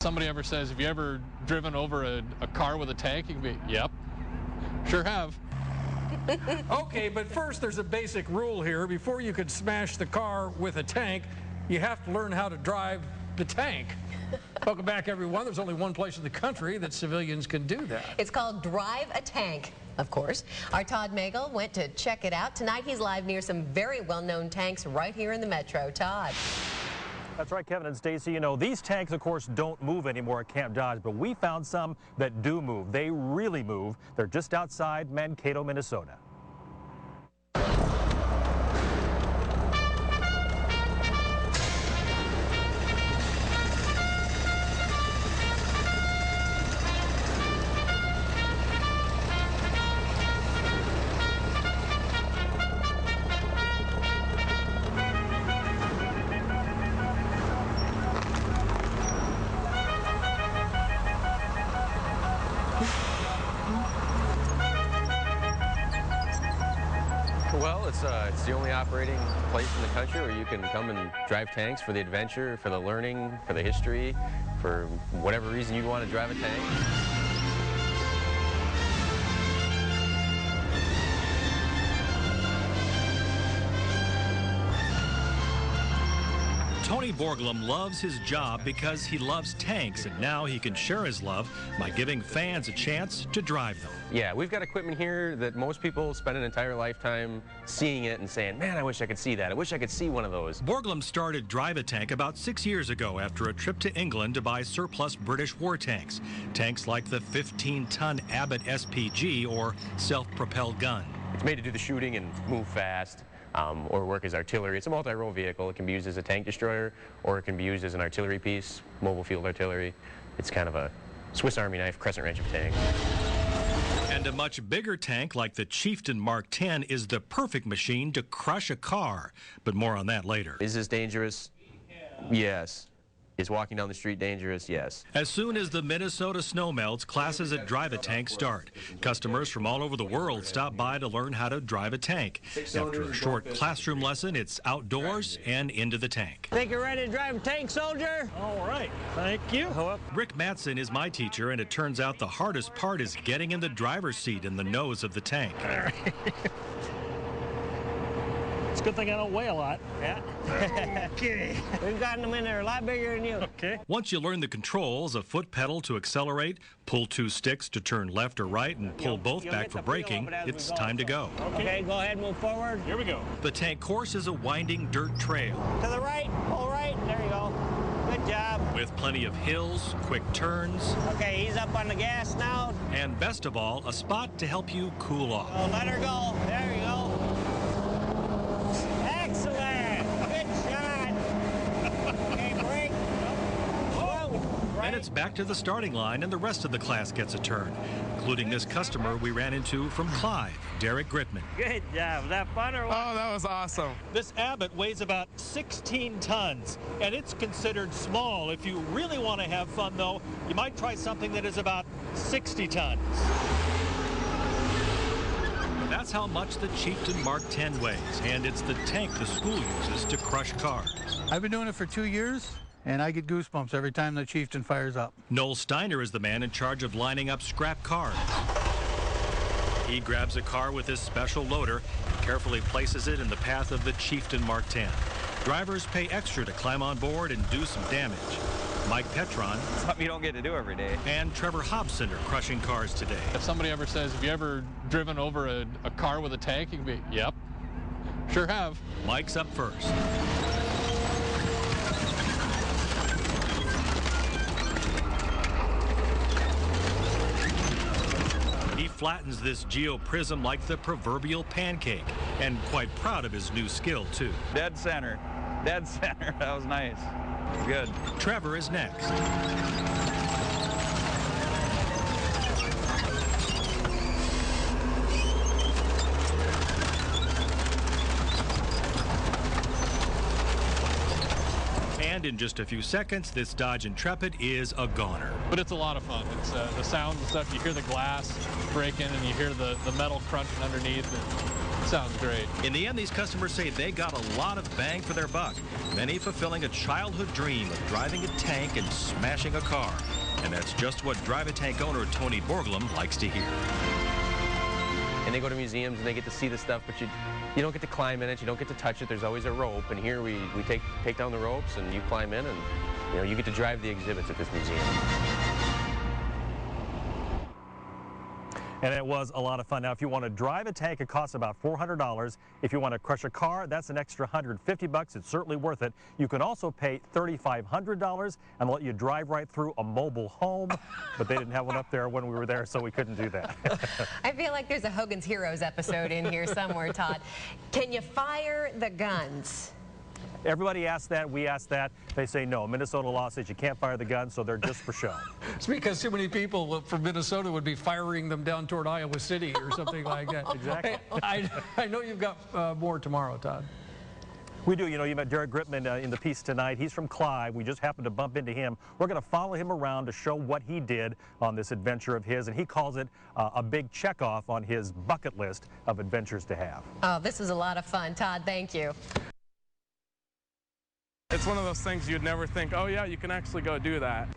Somebody ever says, have you ever driven over a car with a tank? You can be, yep, sure have. Okay, but first there's a basic rule here. Before you could smash the car with a tank, you have to learn how to drive the tank. Welcome back, everyone. There's only one place in the country that civilians can do that. It's called Drive a Tank, of course. Our Todd Magel went to check it out. Tonight he's live near some very well-known tanks right here in the metro. Todd. That's right, Kevin and Stacy. You know, these tanks, of course, don't move anymore at Camp Dodge, but we found some that do move. They really move. They're just outside Mankato, Minnesota. Well, it's the only operating place in the country where you can come and drive tanks for the adventure, for the learning, for the history, for whatever reason you want to drive a tank. Tony Borglum loves his job because he loves tanks, and now he can share his love by giving fans a chance to drive them. Yeah, we've got equipment here that most people spend an entire lifetime seeing it and saying, man, I wish I could see that. I wish I could see one of those. Borglum started Drive a Tank about 6 years ago after a trip to England to buy surplus British war tanks. Tanks like the 15-ton Abbott SPG or self-propelled gun. It's made to do the shooting and move fast. Or work as artillery. It's a multi-role vehicle. It can be used as a tank destroyer, or it can be used as an artillery piece, mobile field artillery. It's kind of a Swiss Army knife, crescent wrench of tank. And a much bigger tank like the Chieftain Mark 10 is the perfect machine to crush a car. But more on that later. Is this dangerous? Yes. Is walking down the street dangerous? Yes. As soon as the Minnesota snow melts, classes at Drive a Tank start. Customers from all over the world stop by to learn how to drive a tank. After a short classroom lesson, it's outdoors and into the tank. Think you're ready to drive a tank, soldier? All right, thank you. Rick Matson is my teacher, and it turns out the hardest part is getting in the driver's seat in the nose of the tank. It's a good thing I don't weigh a lot. Yeah. Okay. We've gotten them in there a lot bigger than you. Okay. Once you learn the controls, a foot pedal to accelerate, pull 2 sticks to turn left or right, and pull both back for braking, it's time to go. Okay, go ahead, move forward. Here we go. The tank course is a winding dirt trail. To the right, pull right. There you go. Good job. With plenty of hills, quick turns. Okay, he's up on the gas now. And best of all, a spot to help you cool off. Oh, let her go. There you go. Excellent. Good shot. Okay, break. Whoa. And it's back to the starting line, and the rest of the class gets a turn, including this customer we ran into from Clive, Derek Gritman. Good job. Was that fun or what? Oh, that was awesome. This Abbott weighs about 16 tons, and it's considered small. If you really want to have fun, though, you might try something that is about 60 tons. That's how much the Chieftain Mark 10 weighs, and it's the tank the school uses to crush cars. I've been doing it for 2 years, and I get goosebumps every time the Chieftain fires up. Noel Steiner is the man in charge of lining up scrap cars. He grabs a car with his special loader and carefully places it in the path of the Chieftain Mark 10. Drivers pay extra to climb on board and do some damage. Mike Petron, something you don't get to do every day, and Trevor Hobson are crushing cars today. If somebody ever says, have you ever driven over a car with a tank? You can be, yep, sure have. Mike's up first. He flattens this geoprism like the proverbial pancake, and quite proud of his new skill, too. Dead center. Dead center. That was nice. Good. Trevor is next. And in just a few seconds, this Dodge Intrepid is a goner. But it's a lot of fun. It's the sounds and stuff. You hear the glass breaking and you hear the metal crunching underneath. It sounds great. In the end, these customers say they got a lot of bang for their buck, many fulfilling a childhood dream of driving a tank and smashing a car. And that's just what Drive-A-Tank owner Tony Borglum likes to hear. And they go to museums and they get to see the stuff, but you don't get to climb in it, you don't get to touch it. There's always a rope, and here we take down the ropes and you climb in, and you get to drive the exhibits at this museum. And it was a lot of fun. Now, if you want to drive a tank, it costs about $400. If you want to crush a car, that's an extra $150. It's certainly worth it. You can also pay $3,500 and let you drive right through a mobile home, but they didn't have one up there when we were there, so we couldn't do that. I feel like there's a Hogan's Heroes episode in here somewhere, Todd. Can you fire the guns? Everybody asks that. We ask that. They say no. Minnesota law says you can't fire the guns, so they're just for show. It's because too many people from Minnesota would be firing them down toward Iowa City or something like that. Exactly. Hey, I know you've got more tomorrow, Todd. We do. You met Derek Gritman in the piece tonight. He's from Clive. We just happened to bump into him. We're going to follow him around to show what he did on this adventure of his, and he calls it a big checkoff on his bucket list of adventures to have. Oh, this is a lot of fun. Todd, thank you. It's one of those things you'd never think, oh yeah, you can actually go do that.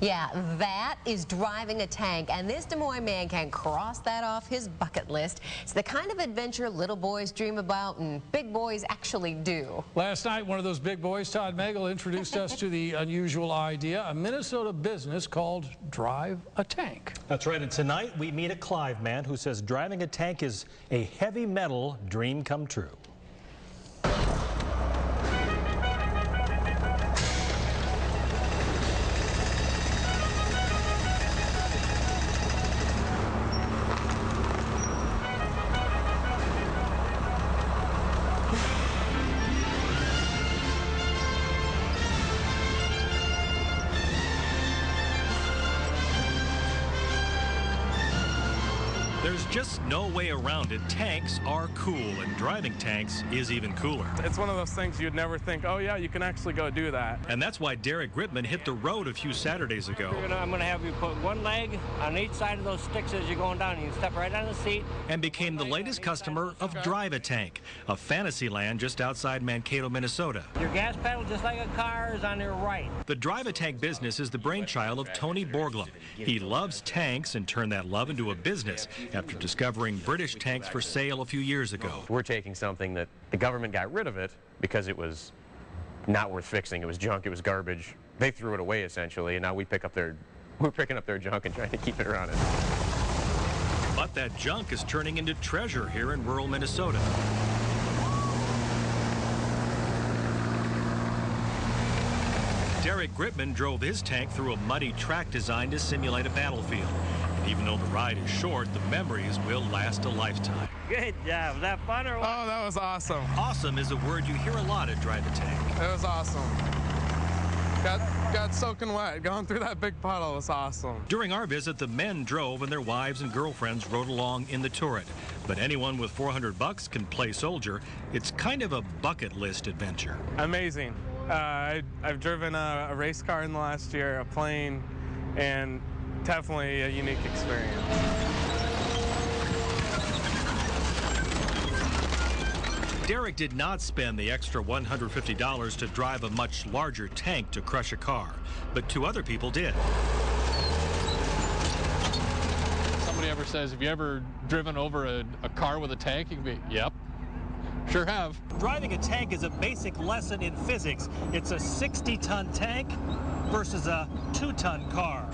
Yeah, that is driving a tank, and this Des Moines man can cross that off his bucket list. It's the kind of adventure little boys dream about and big boys actually do. Last night, one of those big boys, Todd Magel, introduced us to the unusual idea, a Minnesota business called Drive a Tank. That's right, and tonight we meet a Clive man who says driving a tank is a heavy metal dream come true. There's just no way around it. Tanks are cool, and driving tanks is even cooler. It's one of those things you'd never think, oh yeah, you can actually go do that. And that's why Derek Gritman hit the road a few Saturdays ago. I'm going to have you put one leg on each side of those sticks as you're going down. You can step right on the seat. And became the latest customer of Drive a Tank, a fantasy land just outside Mankato, Minnesota. Your gas pedal, just like a car, is on your right. The Drive a Tank business is the brainchild of Tony Borglum. He loves tanks and turned that love into a business after discovering British tanks for sale a few years ago. We're taking something that the government got rid of it because it was not worth fixing. It was junk, it was garbage. They threw it away essentially, and now we're picking up their junk and trying to keep it running. But that junk is turning into treasure here in rural Minnesota. Derek Gritman drove his tank through a muddy track designed to simulate a battlefield. And even though the ride is short, the memories will last a lifetime. Good job. Was that fun or what? Oh, that was awesome. Awesome is a word you hear a lot at Drive a Tank. It was awesome. Got soaking wet. Going through that big puddle was awesome. During our visit, the men drove and their wives and girlfriends rode along in the turret. But anyone with $400 can play soldier. It's kind of a bucket list adventure. Amazing. I've driven a race car in the last year, a plane, and definitely a unique experience. Derek did not spend the extra $150 to drive a much larger tank to crush a car, but two other people did. Somebody ever says, have you ever driven over a car with a tank? You can be, yep, sure have. Driving a tank is a basic lesson in physics. It's a 60-ton tank versus a 2-ton car.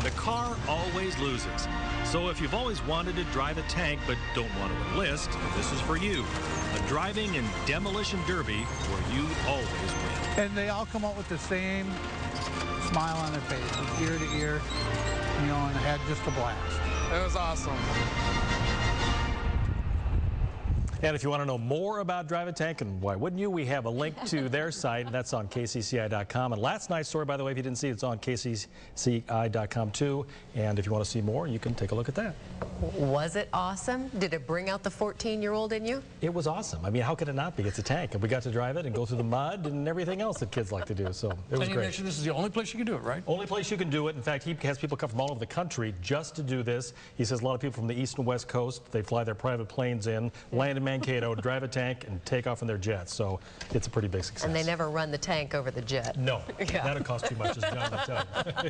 The car always loses. So if you've always wanted to drive a tank but don't want to enlist, this is for you. A driving and demolition derby where you always win. And they all come out with the same smile on their face, ear to ear, and had just a blast. It was awesome. And if you want to know more about Drive a Tank, and why wouldn't you, we have a link to their site, and that's on KCCI.com. And last night's story, by the way, if you didn't see it, it's on KCCI.com too. And if you want to see more, you can take a look at that. Was it awesome? Did it bring out the 14-year-old in you? It was awesome. I mean, how could it not be? It's a tank, and we got to drive it and go through the mud and everything else that kids like to do. So it was you great. mentioned this is the only place you can do it, right? Only place you can do it. In fact, he has people come from all over the country just to do this. He says a lot of people from the east and west coast, they fly their private planes in, land in Mankato, drive a tank, and take off in their jets. So it's a pretty big success. And they never run the tank over the jet. No, Yeah. that'd cost too much, as John would tell you.